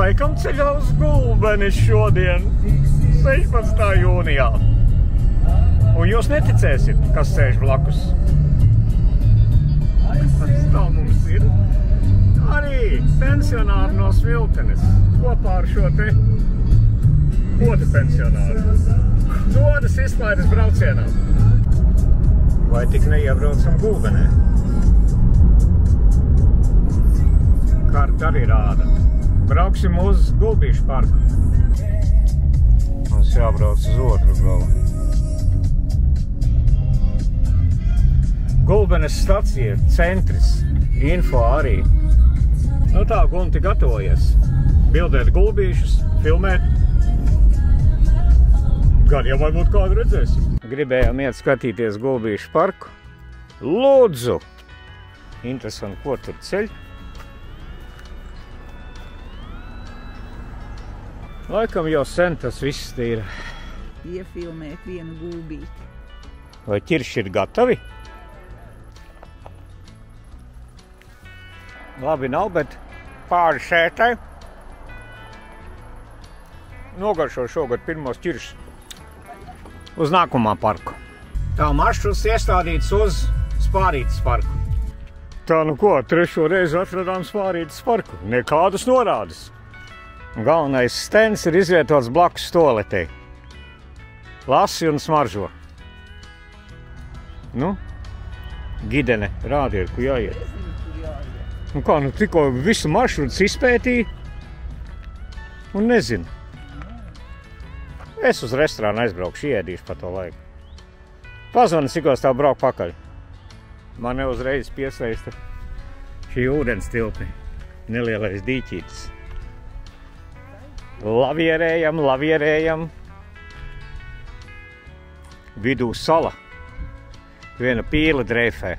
Laikam ceļā uz Gulbeni šodien, 16. jūnijā. Un jūs neticēsiet, kas sēž blakus. Tā mums ir arī pensionāri no Smiltenes kopā ar šo te otru pensionāru. Dodas izklaides braucienā. Vai tik neiebraucam Gulbenē? Karta arī rāda. Brauksim uz Gulbīšu parku. Mums jābrauc uz otru galu. Gulbenes stacija, centris, info arī. Nu tā, Gunti gatavojies. Bildēt Gulbīšus, filmēt. Gan jau varbūt kādu redzēsim. Gribējām iet skatīties Gulbīšu parku. Lūdzu! Interesanti, ko tur ceļ. Laikam jau sen tas viss ir. Iefilmēt vienu gulbīti. Vai ķirši ir gatavi? Labi nav, bet pāri šētai. Nogaršo šogad pirmos ķiršus. Uz nākamā parku. Tā maršruts iestādīts uz Spārītes parku. Tā nu ko, trešo reizi atradām Spārītes parku. Nekādas norādes. Galvenais stends ir izvietots blakus toaletei. Lasi un smaržo. Nu, Gidene, rādiet, kur jāiet. Nu kā, nu tikko visu maršrutus izpētīja un nezinu. Es uz restorānu aizbraukšu, iedīšu pa to laiku. Pazvani, cikos tā brauk pakaļ. Man neuzreiz piesaista šī ūdens tilpne, nelielais dīķītis. Lavierējam, lavierējam. Vidū sala. Viena pīle dreifē.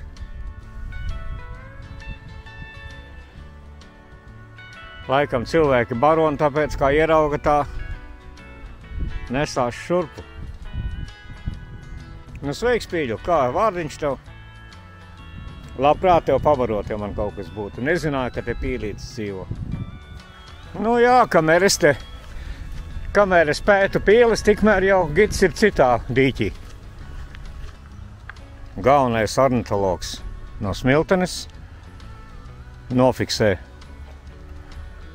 Laikam cilvēki baroni, tāpēc kā ierauga tā nesās šurpu. Nu, sveiks, pīļu, kā vārdiņš tev? Labprāt tev pabarot, ja man kaut kas būtu. Nezināju, ka te pīlītis dzīvo. Nu jā, kamēr es pētu pīles, tikmēr jau Gits ir citā dīķī. Galvenais ornitologs no Smiltenes nofiksē.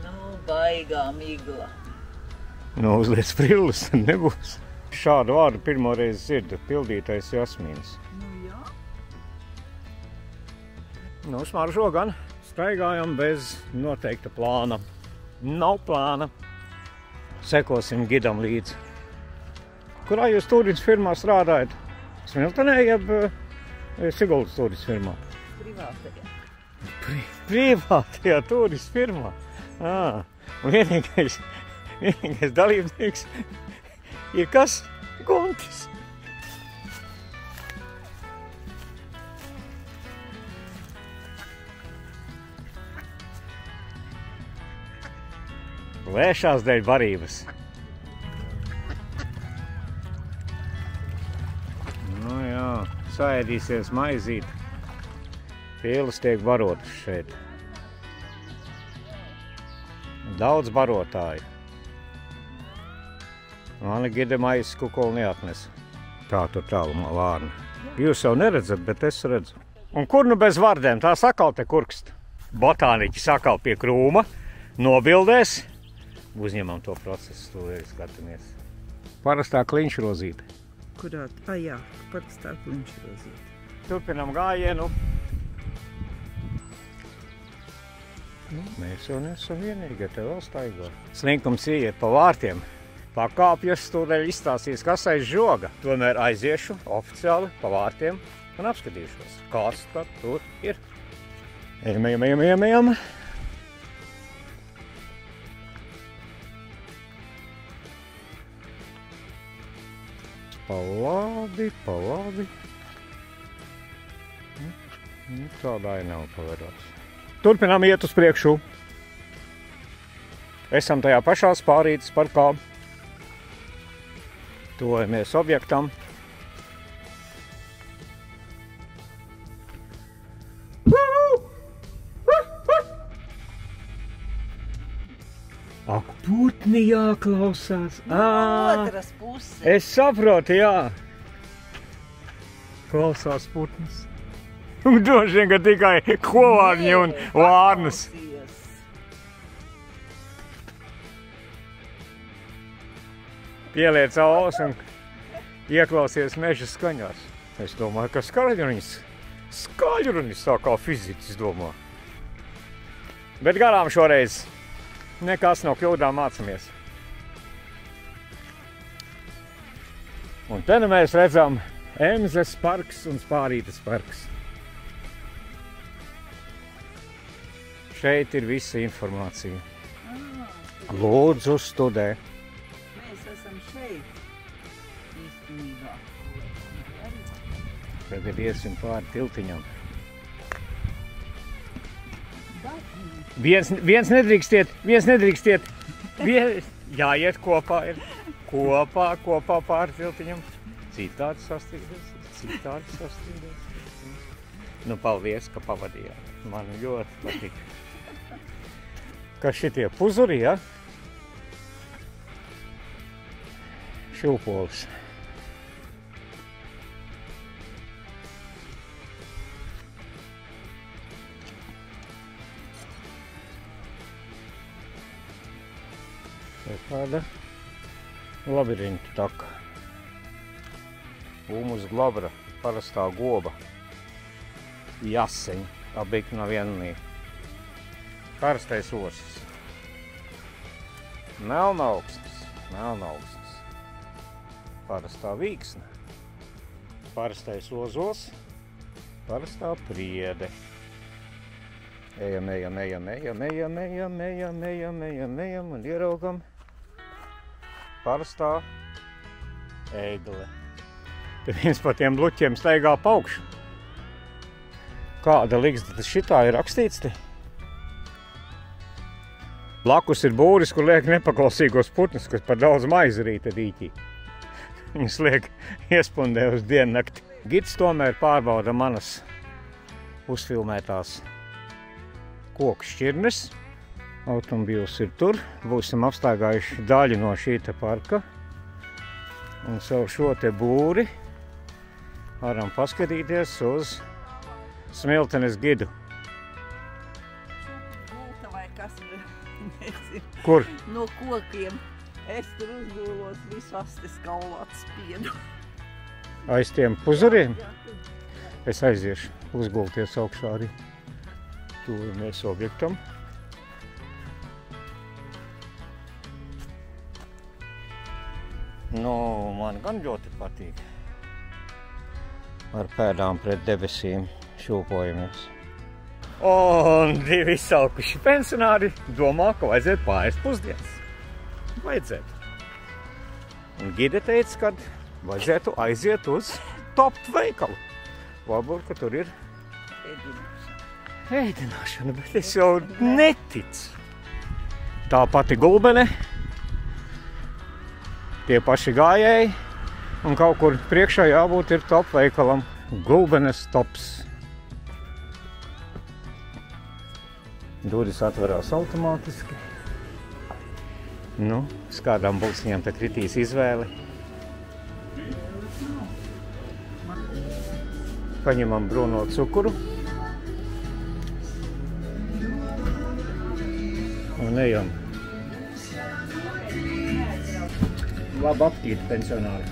Nu, baigā migla. Nu, uzliec prilles, nebūs. Šādu vārdu pirmo reizi dzirdu, pildītais jasmīns. Nu jā. Nu, smaržo gan. Staigājam bez noteikta plāna. Nav plāna. Sekosim Gidam līdzi. Kurā jūs turismu firmā strādājat? Smiltenē, jeb Siguldas turismu firmā? Privātajā. Privātajā turismu firmā? Vienīgais dalībnieks ir kas? Guntis. Lēšās dēļ barības. Nu jā, saēdīsies maizīt. Pīles tiek barotas šeit. Daudz barotāju. Mani Gide maizes kukuli neatnesa. Tā tur tālumā vārna. Jūs jau neredzat, bet es redzu. Un kur nu bez vārdiem? Tā sakal te kurkst. Botāniķi sakal pie krūma, nobildēs. Uzņemam to procesu, tūlīt skatāmies. Parastā kliņšrozīte. Kurā? Jā, parastā kliņšrozīte. Turpinam gājienu. Mēs jau nesam vienīgi, te vēl staigā. Slinkums ieiet pa vārtiem. Pakāpjas, tūlīt izstāstīs, kas aiz žoga. Tomēr aiziešu oficiāli pa vārtiem un apskatīšos, kas tad tur ir. Ejam. Palabi. Tādā ainava paverās. Turpinām iet uz priekšu. Esam tajā pašā Spārītes parkā. Tuvojamies objektam. Putni jāklausās. Otras puses. Es saprotu, jā. Klausās putnis. Droši vien, ka tikai kovārņi un vārnas. Pieliec auss un ieklausies meža skaņās. Es domāju, ka skaļrunis tā kā fiziķis domā. Bet garām šoreiz nekas no kļūdām mācamies. Un te nu mēs redzam Emzes parks un Spārītes parks. Šeit ir visa informācija. Lūdzu, studē. Mēs esam šeit, īstenībā. Tagad iesim pāri tiltiņam. Viens nedrīkstiet. Jāiet kopā ir. Kopā pāri tiltiņam. Citādi sastīties. Nu, paldies, ka pavadījāt. Man ļoti patīk. Kas šitie puzuri, ja? Šilpolis. Tāda labirinta taka. Umus glabra, parastā goba. Jaseņa, abīk no vienlī. Karstais osis. Melnaugsnes. Parastā vīksne. Parastais ozols. Parastā priede. Ejam un ieraugam parastā ēgle. Te viens pa tiem bluķiem staigā paukšu. Kāda ligzda tas šitā ir rakstīts te? Blakus ir būris, kur liek nepaklausīgos putnus, kas par daudz maizi rīta dīķī. Viņus liek iespundē uz diennakti. Gids tomēr pārbauda manas uzfilmētās koku šķirnes. Automobīls ir tur. Būsim apstaigājuši daļu no šīta parka. Un savu šo te būri varam paskatīties uz Smiltenes gidu. Gulta vai kas, nezinu. Kur? No kokiem. Es tur uzgūlos visu astes kaulāt spiedu. Aiz tiem puzuriem? Es aiziešu uzgulties augšā arī. Tuvamies objektam. Nu, man gan ļoti patīk. Ar pēdām pret debesīm šūpojamies. Un divi izsalkuši pensionāri domā, ka vajadzētu pāriest pusdienas. Vajadzētu. Un gide teica, ka vajadzētu aiziet uz Topt veikalu. Varbūt, ka tur ir ēdināšana, bet es jau neticu. Tā pati gulbene, tie paši gājēji, un kaut kur priekšā jābūt ir Top veikalam. Gulbenes Tops. Durvis atverās automātiski. Nu, uz kādām bulciņām te kritīs izvēli. Paņemam brūno cukuru. Un ejam. Labu aptīti, pensionāri.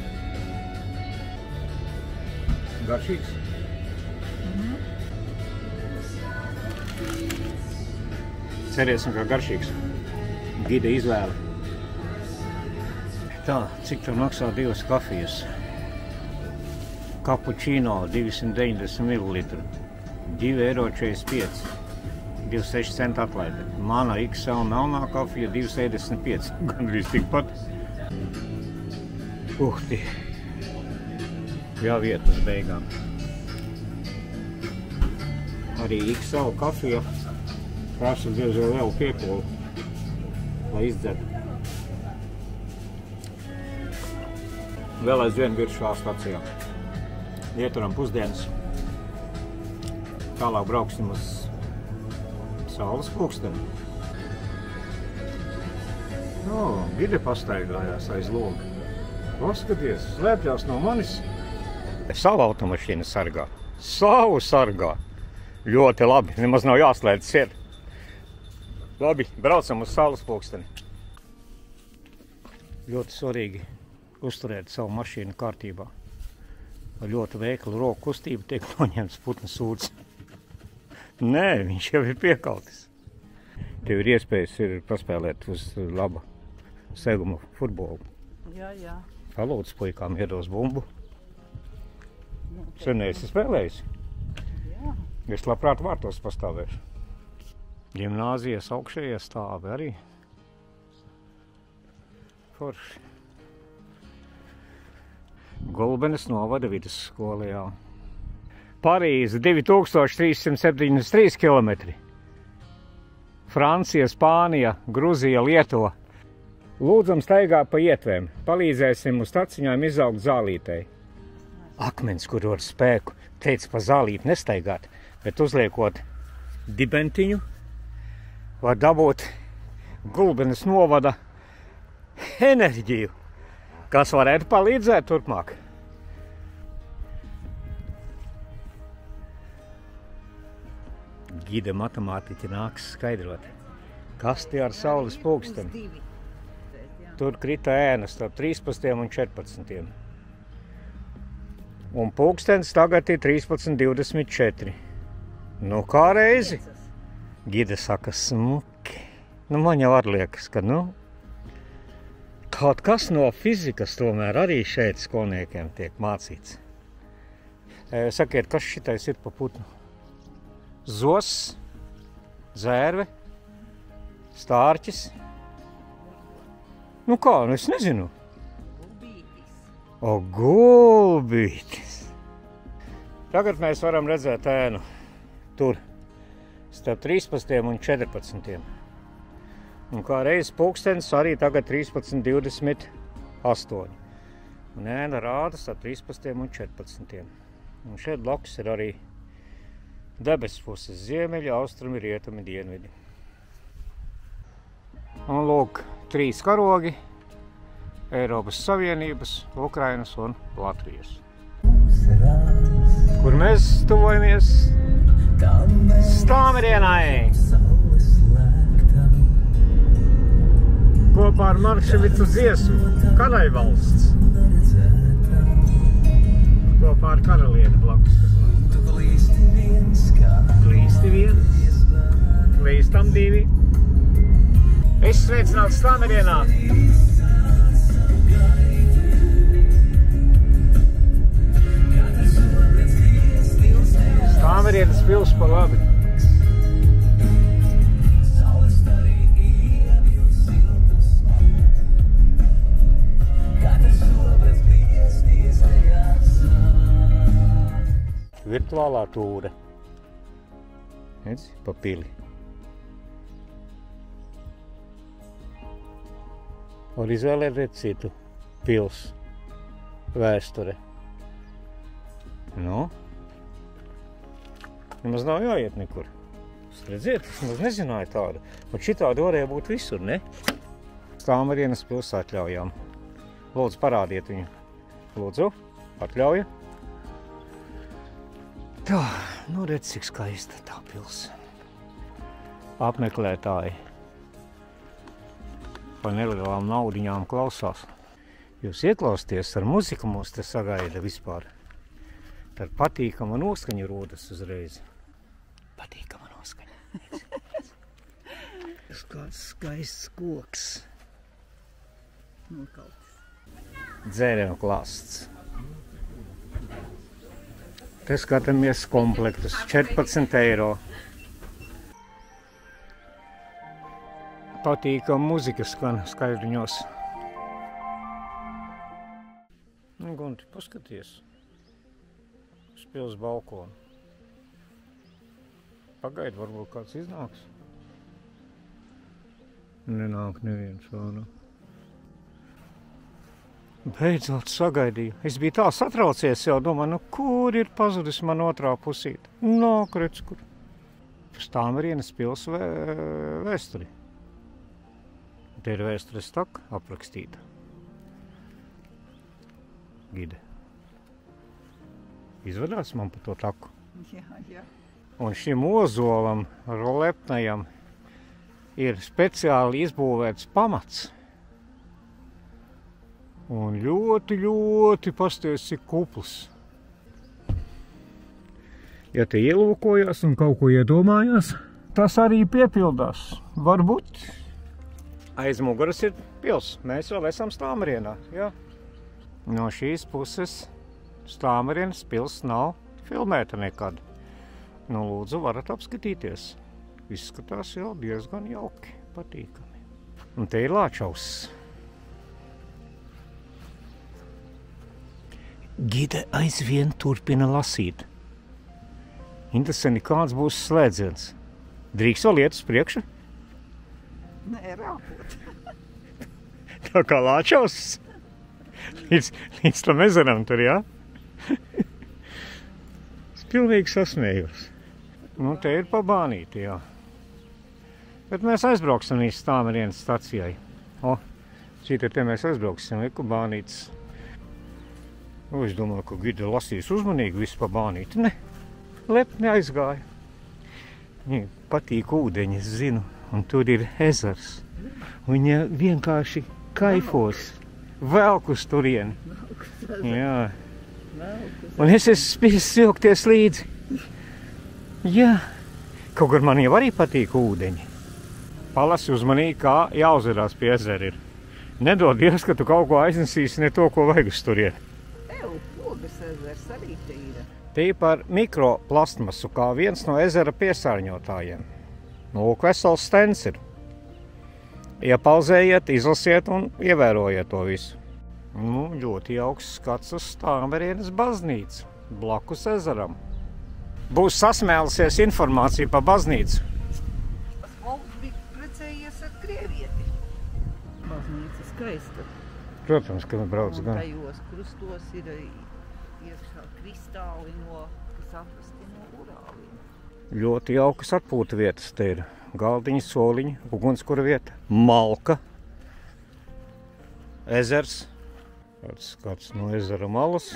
Garšīgs? Cerēsim, ka garšīgs. Gida izvēle. Tā, cik tur maksā 2 kafijas? Cappuccino 290 ml. 2,45 €. 26 centi atlaide. Mana XL melnā kafija 2,75 €. Gandrīz tikpat. Uhti. Jā, vieta uz beigām. Arī XL kafija prasa diezgan lielu piekolu, lai izdzertu. Vēl aizvien viršā stacijā. Ieturam pusdienas. Tālāk brauksim uz saules pulksteni. Gide pastaigājās aiz loga. Paskaties, slēpjās no manis. Savu automašīnu sargā. Savu sargā. Ļoti labi. Nemaz nav jāslēdz iet. Labi, braucam uz saules pulksteni. Ļoti svarīgi uzturēt savu mašīnu kārtībā. Ar ļoti veiklu roku kustību tiek noņemts putna sūds. Nē, viņš jau ir piekautis. Tev ir iespējas paspēlēt uz laba seguma futbolu. Jā. Palūdz puikām iedos bumbu. Sen esi spēlējusi? Jā. Es labprāt vārtos pastāvēšu. Gimnāzijas augšējie stāvi arī. Forši. Gulbenes novada vidusskola, jā. Parīze 2373 km. Francija, Spānija, Gruzija, Lietuva. Lūdzam staigā pa ietvēm. Palīdzēsim uz taciņām izaugt zālītei. Akmens, kur ar spēku, teica pa zālīti nestaigāt, bet uzliekot dibentiņu, var dabūt Gulbenes novada enerģiju, kas varētu palīdzēt turpmāk. Gide matemātiķi nāks skaidrot, kas tie ar saules pulksteni. Tur krita ēnas starp 13 un 14. Un pulkstenis tagad ir 13:24. Nu kā reizi? Gide saka smuki. Nu man jau liekas, ka kaut kas no fizikas tomēr arī šeit skolniekiem tiek mācīts. Sakiet, kas šitais ir pa putnu? Zos, zērve, stārķis. Nu kā, es nezinu. Gulbītis. Gulbītis. Tagad mēs varam redzēt ēnu tur, starp 13 un 14. Un kā reiz pulkstenis arī tagad 13:28. Un ēna rāda starp 13 un 14. Un šeit blakus ir arī debesu puses ziemeļi, austrumi, rietumi, dienvidi. Un lūk, 3 karogi Eiropas Savienības, Ukrainas un Latvijas. Kur mēs tuvojamies? Stāmerienai! Kopā ar Marševicu dziesmu Kanaivalsts. Kopā ar karalieni blakus, kas nav. Klīsti viens, klīstam 2. Es sveicinātu Stāmerienā. Stāmerienas pils pa labi. Virtuālā tūre. Redzi, pa pili. Var izvēlēt citu pils vēsture. Nu? Nemaz nav jāiet nekur. Redziet, es nemaz nezināju tādu. Un šitādi varēja būt visur, ne? Stāmerienas pils atļaujām. Lūdzu, parādiet viņu. Lūdzu, atļauja. Tā, nu redz, cik skaista tā pils. Apmeklētāji par nelielām naudiņām klausās. Jūs ieklausties ar muziku mūs te sagaida vispār. Tad patīkama noskaņa rodas uzreiz. Patīkama noskaņa. Tas kāds skaists koks. Nokautis. Dzērienu klāsts. Te skatāmies komplektus. 14 eiro. Patīkama muzika skan skaidriņos. Gunti, paskaties. Uz pils balkonu. Pagaidi, varbūt kāds iznāks. Nenāk neviens vēl, nu. Beidzot sagaidīju. Es biju tā satraucies jau, domāju, nu kur ir pazudis man otrā pusīte? Nāk, redz, kur. Stāmerienas pils vēsturi. Te ir vēstures taka aprakstīta. Gide. Izvedās man pa to taku. Jā. Un šim ozolam, rolepnajam, ir speciāli izbūvēts pamats. Un ļoti pasties, cik kupls. Ja te ielūkojās un kaut ko iedomājās, tas arī piepildās. Varbūt. Aiz muguras ir pils. Mēs vēl esam Stāmerienā. Jā. No šīs puses Stāmerienas pils nav filmēta nekad. Nu, lūdzu, varat apskatīties. Izskatās jau diezgan jauki, patīkami. Un te ir Lāčauss. Gide aizvien turpina lasīt. Interesanti, kāds būs slēdziens. Drīkst vēl iet uz priekšu? Nē, rāpot. Tā kā Lāčauss. Līdz tam ezeram tur, jā? Es pilnīgi sasmējos. Nu, te ir pabānīti, jā. Bet mēs aizbrauksim līdz Stāmerienas stacijai. Šī te mēs aizbrauksim, liku bānītis. Es domāju, ka Gide lasīs uzmanīgi visu pabānīti. Ne, lepni aizgāja. Viņai patīk ūdeņi, es zinu, un tur ir ezers. Viņa vienkārši kaifos, velk uz turieni. Jā. Un es esmu spiests vilkties līdzi. Jā, kaut kur man jau arī patīk ūdeņi. Palasi uzmanīgi, kā jāuzvedās pie ezera ir. Nedod Dievs, ka tu kaut ko aiznesīsi ne to, ko vajag uz turieni. Pogas ezers arī te ir. Te ir par mikroplastmasu, kā viens no ezera piesārņotājiem. Nu, vesels stends ir. Iepauzējiet, izlasiet un ievērojiet to visu. Nu, ļoti jauks skats uz Stāmerienas baznīcu, blakus ezeram. Būs sasmēlusies informācija par baznīcu. Tas valsts bija precējies ar krievieti. Baznīca skaista. Protams, ka brauc gan. Tajos krustos ir iekšā kristāli, kas atrasti no Urāliem. Ļoti jaukas atpūta vietas te ir. Galdiņi, soliņi, ugunskura vieta, malka, ezers. Tāds skats no ezera malas.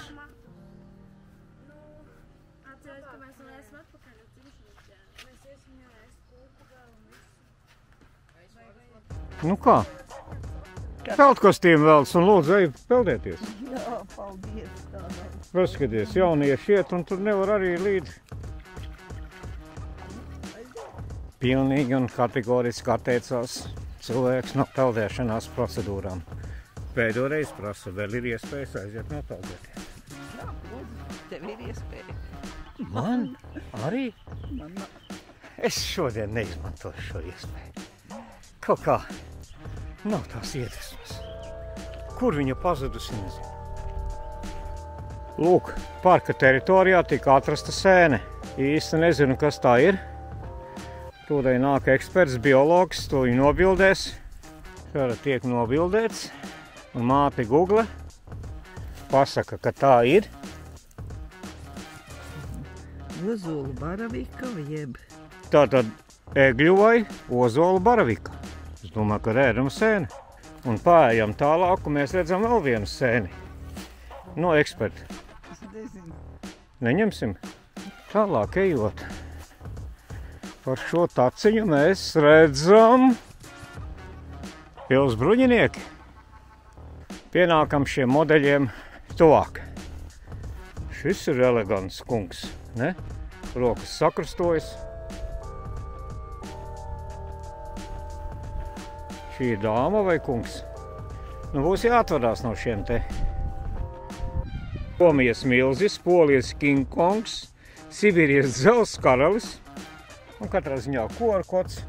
Nu kā? Peldkostīmu velc un lūdzu, ej peldēties. Jā, paldies tādai. Paskaties, jaunieši iet un tur nevar arī līdzi. Pilnīgi un kategoriski atteicās cilvēks no peldēšanās procedūrām. Pēdējo reizi prasa, vēl ir iespējas aiziet nopeldēties. Jā, lūdzu, tev ir iespēja. Man? Arī? Man nav. Es šodien neizmantoju šo iespēju. Kaut kā nav tās iedvesmas. Kur viņa pazudusi, nezinu. Lūk, parka teritorijā tika atrasta sēne. Īsti nezinu, kas tā ir. Tūdei nāk eksperts, biologs, to viņu nobildēs. Šāda tiek nobildēts. Un māte Google pasaka, ka tā ir. Ozola baravika jeb. Tātad egļu vai ozola baravika. Es domāju, ka rēdama sēne. Un pārējām tālāk, un mēs redzam vēl vienu sēni. No eksperta. Es nezinu. Neņemsim. Tālāk ejot. Par šo taciņu mēs redzam pils bruņinieki. Pienākam šiem modeļiem tuvāk. Šis ir elegants kungs, ne? Rokas sakrustojas. Šī ir dāma vai kungs? Nu, būs jāatvadās no šiem te. Somijas milzis, Polijas King Kongs, Sibīrijas dzels karalis un katrā ziņā korkots.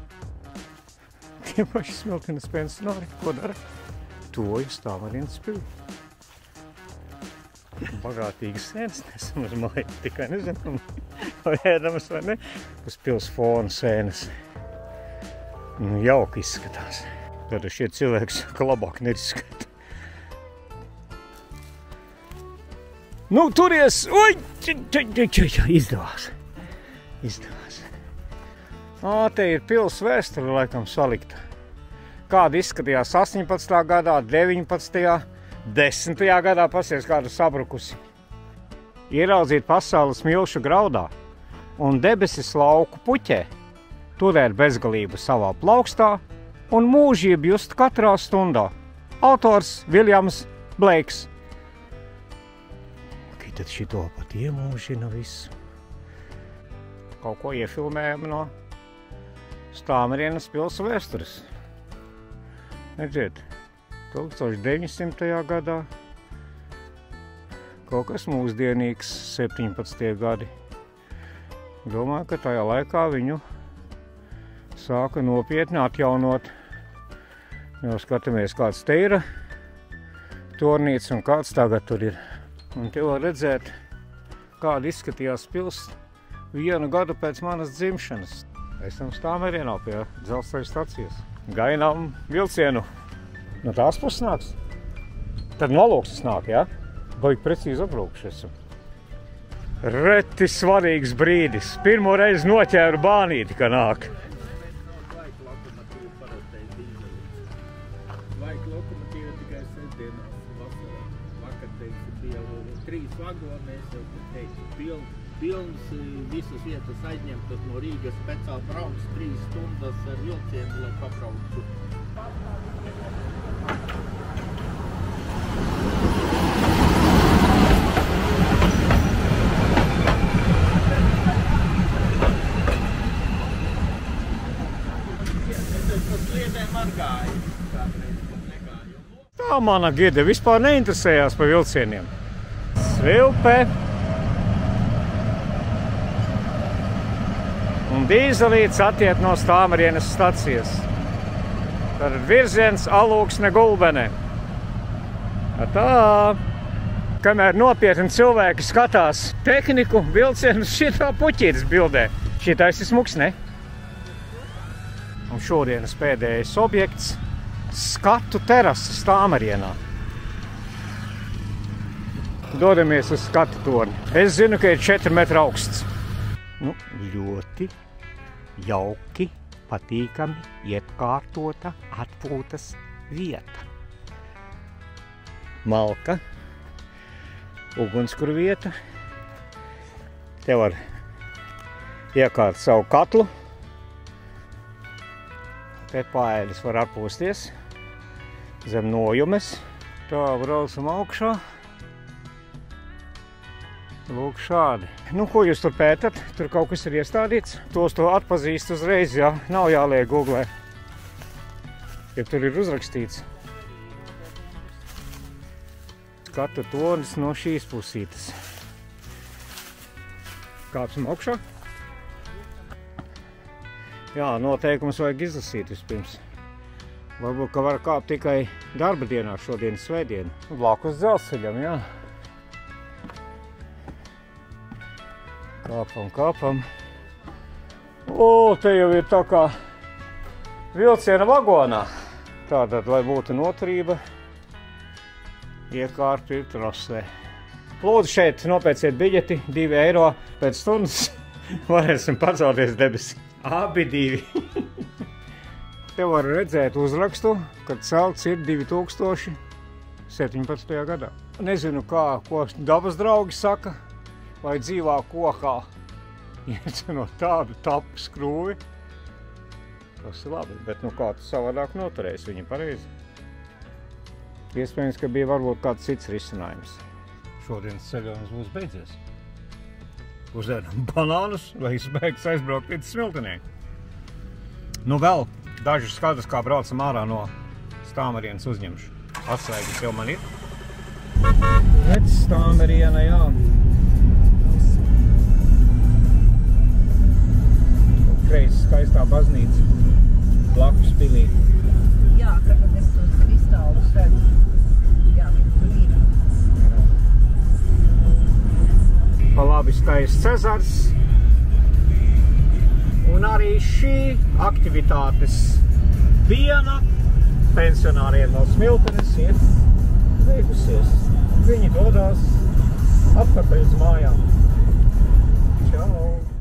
Tie paši smiltenes pensionāri, ko dara? Toju Stāmerienas pili. Bagātīgas sēnes nesam uz māju, tikai nezinām, vai ēdamas vai ne. Uz pils fona sēnes. Nu, jauki izskatās. Tad šie cilvēki saka, labāk neizskata. Nu, turies! Oi! Izdevās. Izdevās. Te ir pils vēsture laikam salikta. kāda izskatījās 18. gadā, 19., 10. gadā, pasies kāda sabrukusi. Ieraudzīt pasaules milšu graudā un debesis lauku puķē, turēt bezgalību savā plaukstā un mūžību just katrā stundā. Autors Viljams Bleiks. Tad šito pat iemūžina visu. Kaut ko iefilmējam no Stāmerienas pils vēstures. Redziet, 1900. gadā, kaut kas mūsdienīgs, 17. gadi. Domāju, ka tajā laikā viņu sāka nopietni atjaunot. Jau skatāmies, kāds te ir tornīts un kāds tagad tur ir. Un te var redzēt, kāda izskatījās pils 1 gadu pēc manas dzimšanas. Esam Stāmerienā pie dzelzceļa stacijas. Gainām vilcienu. No tās puses nāks. Tad no Alūksnes nāk, jā? Baigi precīzi apbraukšu esam. Reti svarīgs brīdis. Pirmo reizi noķēru bānīti, ka nāk. Vajag lokomotīva tikai sestdienās vasarā. Vakar, teiksim, bija 3 vagoni, es jau teicu, pilns visas vietas aizņemtas no Rīgas speciāli brauks 3 stundas ar vilcienu, lai pabrauktu. Tā mana gide vispār neinteresējās par vilcieniem. Svilpe un dīzelīts attiet no Stāmerienes stacijas. Tad virziens Alūksne Gulbene. Tā, kamēr nopietni cilvēki skatās tehniku, vilcienus šitā puķītis bildē. Šitais ir smuks, ne? Un šodienas pēdējais objekts – skatu terasa Stāmerienā. Dodamies uz skatu torni. Es zinu, ka ir 4 metri augsts. Nu, ļoti jauki, patīkami, iekārtota atpūtas vieta. Malka, ugunskura vieta. Te var iekārt savu katlu. Te paēdis var atpūsties zem nojumes. Tā, braucam augšā. Lūk šādi. Nu, ko jūs tur pētat? Tur kaut kas ir iestādīts. Tos to atpazīst uzreiz, jā. Nav jāliek googlē. Ja tur ir uzrakstīts. Skatu tornis no šīs pusītes. Kāpsim augšā? Jā, noteikums vajag izlasīt vispirms. Varbūt, ka var kāpt tikai darba dienā, šodien svētdienu. Blakus dzelzceļam, jā. Kāpam. O, te jau ir tā kā vilciena vagonā. Tātad, lai būtu noturība, iekārta ir trasē. Lūdzu, šeit nopērciet biļeti, 2 eiro pēc stundas. Varēsim pacelties debesi. Abi 2. Te var redzēt uzrakstu, kad celts ir 2017. gadā. Nezinu, ko dabas draugi saka, vai dzīvā kokā iecenot tādu tapu skrūvi. Tas ir labi, bet nu kā tu savādāk noturēs, viņa pareizi. Iespējams, ka bija varbūt kāds cits risinājums. Šodienas ceļojums būs beidzies. Uzēdam banānus, lai izbēgas aizbraukt līdz Smiltenē. Nu vēl dažas skatas, kā braucam ārā no Stāmerienas uzņemšu. Atsveigas jau man ir. Redz Stāmeriena, jā. Kreis skaistā baznīca, blakus pilī. Jā, tagad es tos kristālus redzu. Jā, viņi tur ir. Pa labi skaists Cezars. Un arī šī aktivitātes diena pensionāriem no Smiltenes ir beigusies. Viņi dodās atpakaļ uz mājām. Čau!